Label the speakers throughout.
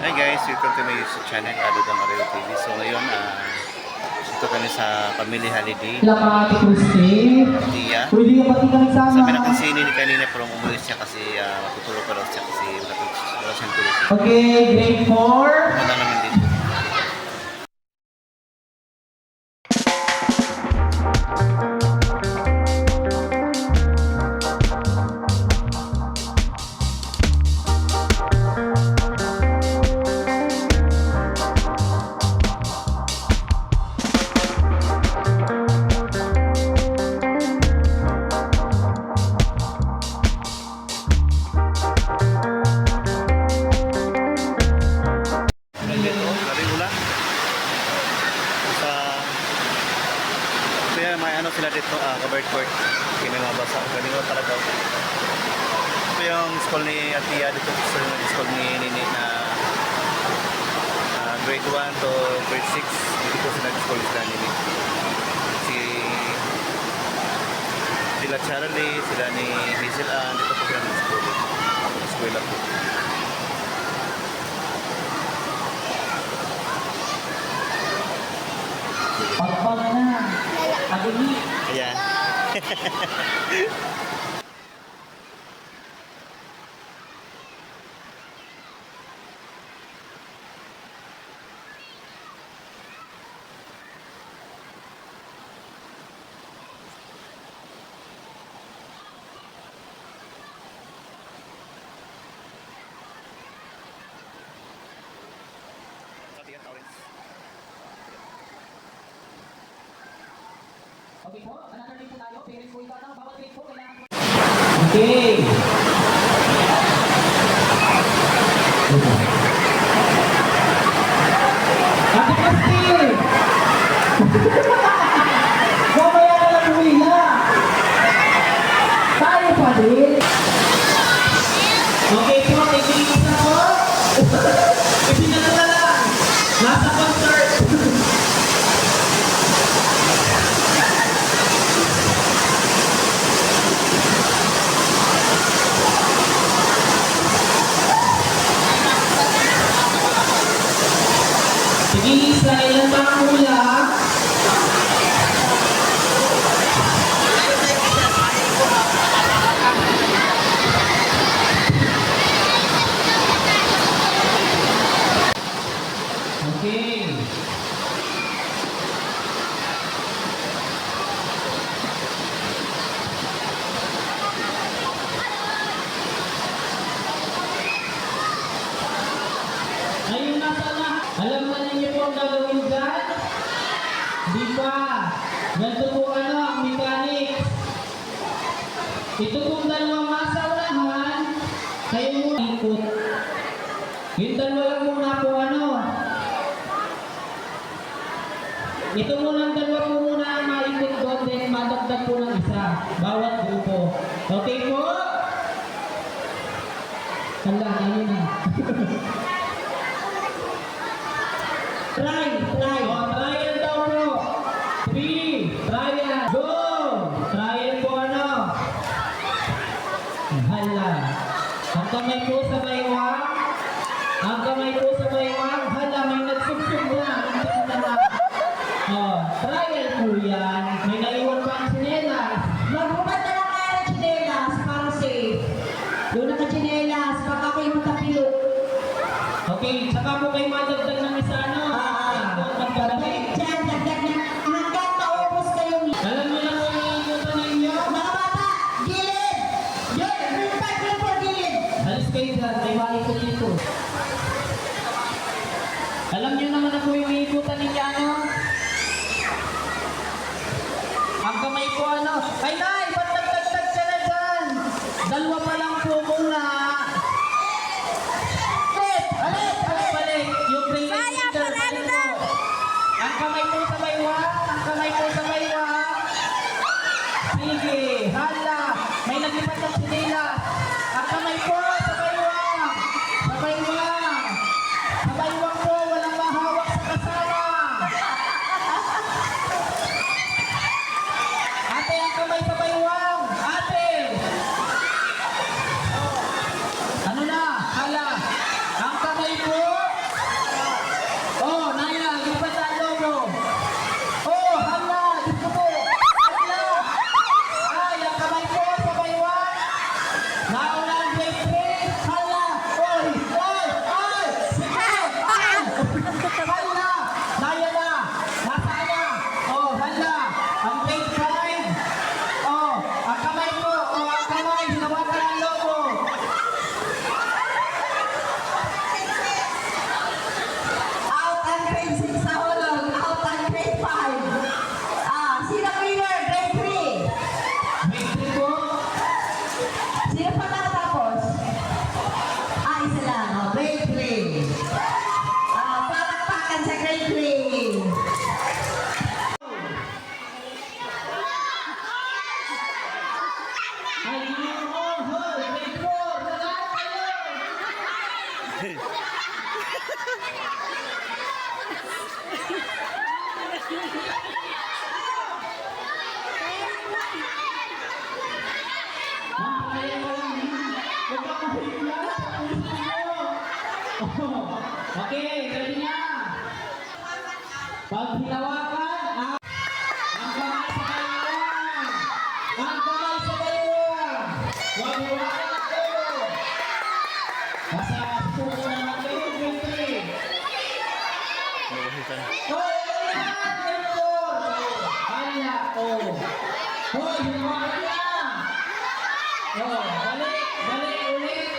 Speaker 1: Hi guys, welcome to my YouTube channel, Alugang Areo TV. So ngayon, dito kami sa Family Holiday.
Speaker 2: Ate Christy.
Speaker 1: Tia.
Speaker 2: Pwede ka pati kami sama.
Speaker 1: Sabi na kasi ni kanina pero umuwi siya kasi matutulog pa daw siya kasi wala siyang tulog.
Speaker 2: Okay, grade 4.
Speaker 1: Wala naman dito. May ano sila dito, covered court. Kinamabasa. Galing talaga. Ito yung school ni Atia dito. Ito yung school ni Nini na grade 1 to grade 6. Dito sila school sila Nini. Sila Charlie, sila ni Hazel Ann. Dito po sila ng school. Eskwela po.
Speaker 2: Pagpag na. Aguni.
Speaker 1: Ayan.
Speaker 2: Okay po, another day po tayo. Parents po ito na. Bawat grade po kailangan po. Okay. Ate Christy! Mamaya na lang uwi na. Tayo pa din. Okay po, nakikinig na po. Ipinala na lang. Nasa concert. Sige, sa ilang pangula. Okay. Ayun na sana. Alam na ninyo po ang gagawin dyan? Di ba? Ganito po ang mechanics. Ito pong dalawang masa unahan, kayo muna ikot. Yung dalawa lang muna po Ito muna ang dalawa po muna ang maikot doon, then madagdag po ng isa. Bawat grupo. Okay po? Tanda, ayun na. Try. Trial daw po. 3, trial, go! Trial po Hala. Ang kamay po sa baywang. Hala, may nagsubsub na. Trial po yan. May naiwan pa ang tsinelas.
Speaker 3: Magbubad na lang kayo ng tsinelas para safe. Yung naka-tsinelas, baka kayo matapilok.
Speaker 2: Okay, saka po kayo madagdag ng isa
Speaker 3: Dagdag dyan, dagdag na. Hanggang maubos kayo.
Speaker 2: Alam niyo na kung iikutan ninyo.
Speaker 3: Mga bata, gilid! Yun, green 4, gilid!
Speaker 2: Alis kayo dyan, may maikot dito. Alam niyo naman na po yung iikutan ninyo Ang kamay ko Ay nay, ba't nagtagtag ka na dyan? Dalawa pa lang po muna. Balik. Yung grade leader. Ang kamay po sa baywang. Sige, hala. May naglipat ng sinila. Ang kamay po sa baywang. Sa baywang po, walang mahawak sa kasama. Ate, ang kamay sa baywang. Ate. Ma'am, kaya mo lang. Huwag ka mahigla. Okay, ready na. Pag hinawakan, ang kamay sa kaliwa. Ang kamay sa kaliwa. Huwag hiwakan ako. Basta suko naman kayo, grade 3.
Speaker 1: Nawahitan.
Speaker 2: Hoy, ayan! Ganun! Hala, oh. Hoy, hinawakan na! Oh, balik, balik ulit.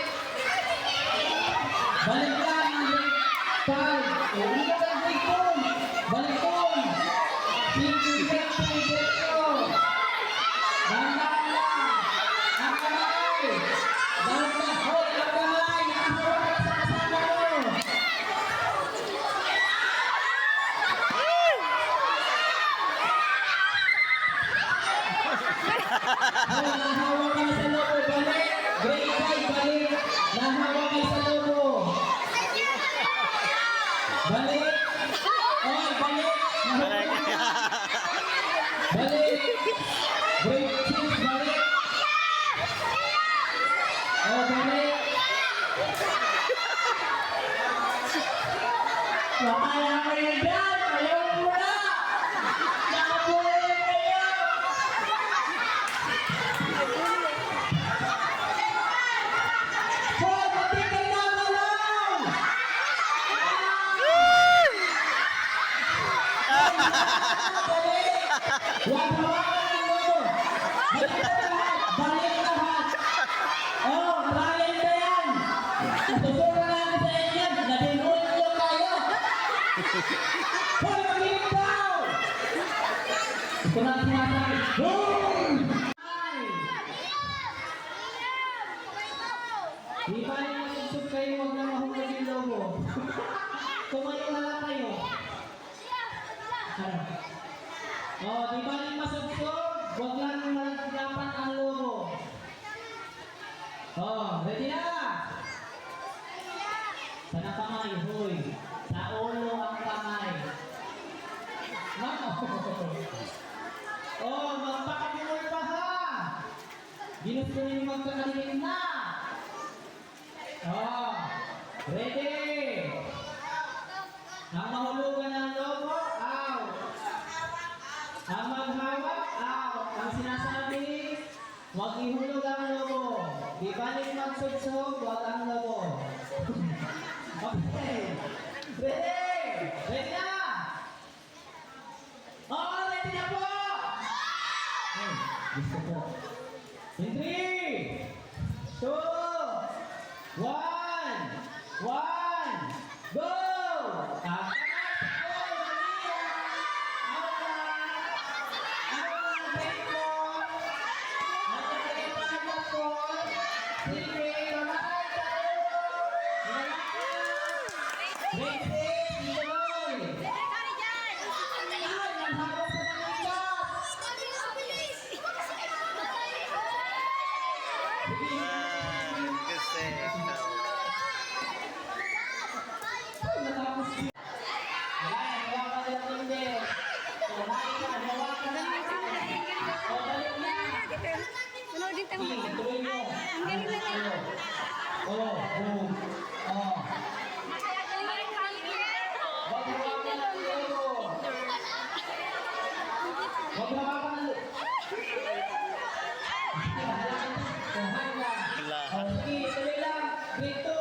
Speaker 2: Balik lang ang grade 5. Oh, hindi ka lang grade 2. Balik ko. Diretso. Dahan-dahan lang. Ang kamay. Balik na. Hoy, ang kamay. Nakahawak ka sa kasama mo. Nahahawa kayo sa lobo, balik! Grade 5, balik! Nahahawa kayo sa lobo! Balik! Oy, balik! Balik! Grade 6, balik! Oh, balik! Kaya kayo dyan! Ayaw mo na! Nakabuhay kayo! Hoy, pati kayo nakalaw! Balik! Huwag hawakan ng lobo! Balik lahat! Balik lahat! Oh, trial na yan! Tuturuan natin sa inyo! Nadinulit nyo tayo! Hoy, mag-inig daw! Ito na ang sinasabi. Boom! Ay! Di ba yung masusog kayo, huwag na mahulog yung lobo. Tumayo na lang kayo. Oh, di ba yung masugsog, huwag lang malaglapan ang lobo. Oh, ready na! Sana kamay, hoy. Sa ulo ang kamay. Mamo! Oh, magpakabuloy pa ha! Ginusto niyo magkakalimit na! Oh, ready! Ang mahulugan ng lobo, out! Ang maghawak, out! Ang sinasabi, huwag ihulog ang lobo. Di balik magsugsog, huwag ang lobo. Okay. Ready? Ready na? Oo, ready na po! Ay, gusto po. In 3, 2, 1, 1, go!
Speaker 1: Kasi
Speaker 4: Manoodin tayo mga ang galing na lang.
Speaker 2: Oh, boom. Oh. Wag hawakan ng lobo. Wag hawakan ng lobo.
Speaker 1: lahat.
Speaker 2: Sige, tuloy lang. Dito.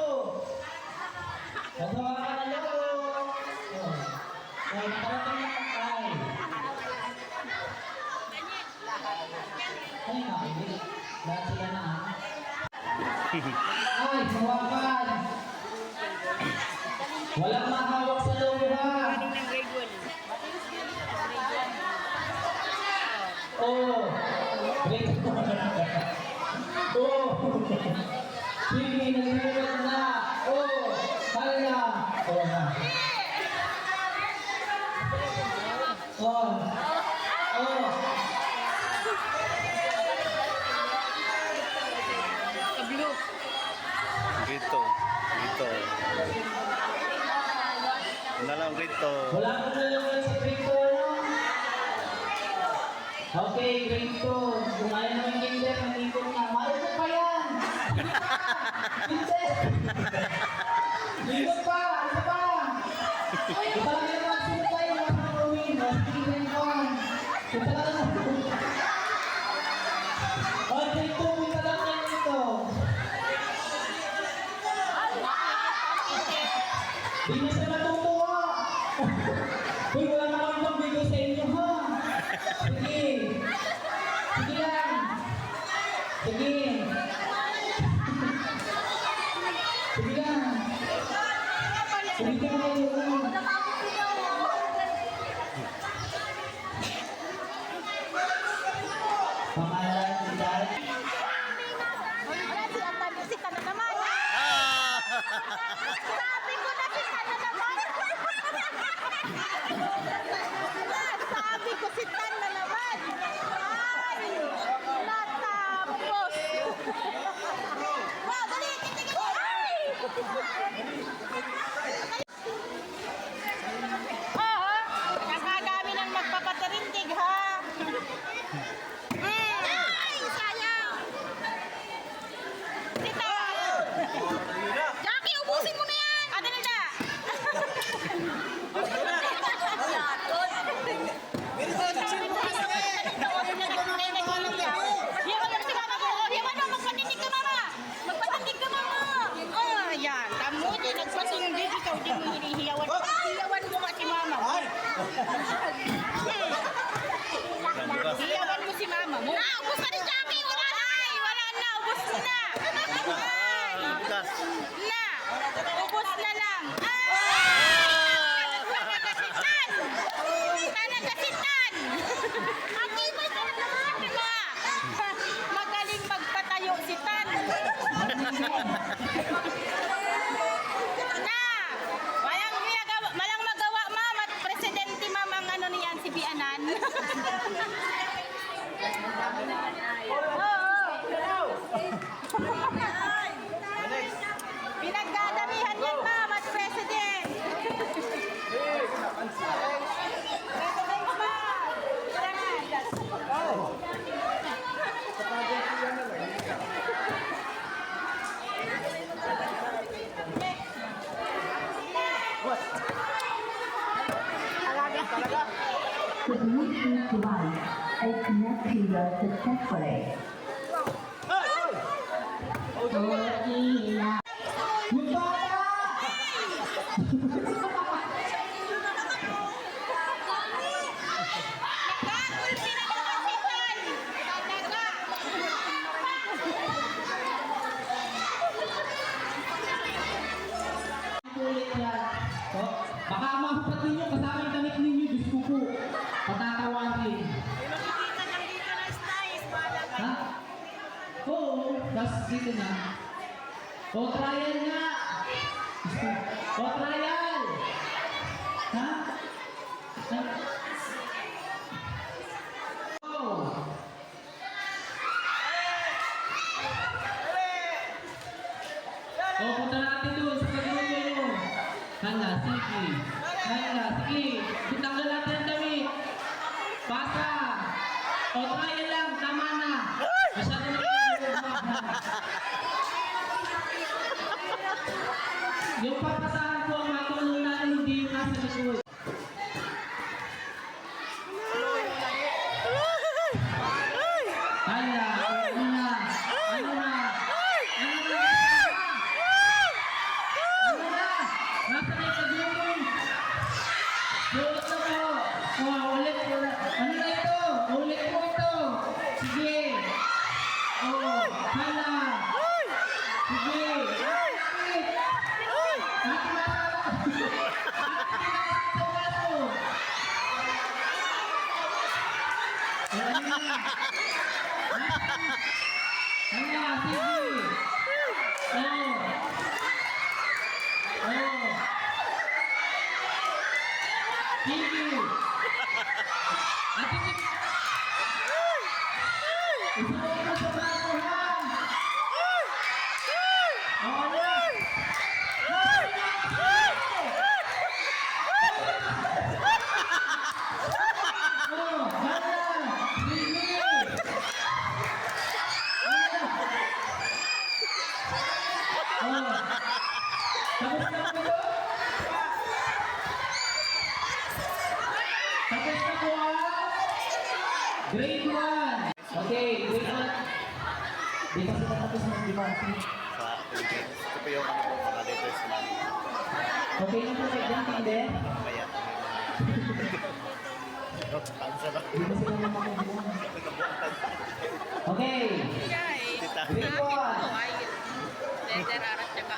Speaker 2: Wag hawakan ng lobo. Oh. Oh, nakarating na ang ay. Ay, nakabili. Lahat sila na ha. Ay, hawakan. Walang mahawak sa lobo ha.
Speaker 4: Galing ng grade 1.
Speaker 2: Oh. Break. Oh. Sige, nag-iwan na. Oh. Hala. Oh na. Oh. Oh.
Speaker 4: Kablo.
Speaker 1: Dito. Dito. Ano lang dito.
Speaker 2: Wala ko na yung sa break ko. Okay, grade 2. Kung ayaw naman kinder, nandito na. Maikot pa yan! Princess! Ikot pa! Isa pa! Kung talaga naman sino tayo, wala ka gawin. Sige, grade 1. Kung talaga naman. Oh, grade 2, punta lang kayo dito. Di na siya natutuwa. Uy, wala na kami magbigay sa inyo, ha? Sige. Sige lang. Sige. Sige lang. Sige ka na yun. Pangalan si Dad.
Speaker 4: Wala si Atan, si Tan na naman. Sabi ko na si Tan na naman. Sabi ko si Tan na naman. Ay, natapos. Wow, dali, titigil mo. Ay! Oo, nakagami ng magpapatarindig, ha? Ay, sayang! Tita! Jackie, ubusin mo na yan! Ate Nilda! Yaman mo si mama mo! Yaman mo! Magpatindig ka, mama! Magpatindig ka, mama! Oh, yan. Tamo din. Nagpatindig. Ikaw din mo hinihiyawan. Hiyawan mo nga si mama mo. Hiyawan mo si mama mo. Ubus ka ni Jackie! Wala na! Ay, wala na! Ubus na! Ay!
Speaker 1: Bukas.
Speaker 4: Na! Ubus na lang! Ay! Talagasitan! Talagasitan! Aki mo diba? Magaling magpatayo si Tan. Na! Walang magawa, ma'am. At presidente, ma'am, ang ano niyan, si Bianan. Oo. Pinagdadamihan yan, ma'am, at president. President, ma'am.
Speaker 3: The Bluetooth device is connected successfully.
Speaker 2: Yung bata!
Speaker 4: Nagkakulpi na naman si Tan. Talaga.
Speaker 2: Kulit yan. Oh, baka mahupat ninyo kasama yung damit ninyo. Diyos ko po. Patatawagin. Ha? Oo. Tapos dito na. O, trial nga. O, trial. Ha? Ha? Oh. O, punta natin doon sa pagkakas mo. Hala, sige. Hala, sige. Bitanggal natin ang damit. Pasa. O, trial lang. Tama na. Masyado na yung papasahan ko ang matulong natin, hindi yung nasa likod. Hala, ano na? Ano na? Ano na? Ano na? Nasa na yung pag-iumin? Suot na mo. Oh, ulit. Ano na ito? Ulit mo ito. Sige. Oh, hala. Sige. Ulit.
Speaker 1: sa Philippines. Ito po yung ano po, mga letters namin.
Speaker 2: Okay na po kayo dyan, Tinder?
Speaker 1: Kaya, ang sarap.
Speaker 2: Hindi mo sila makabubuan. Okay.
Speaker 1: Tita.
Speaker 2: Record.
Speaker 4: Letter arat tsaka.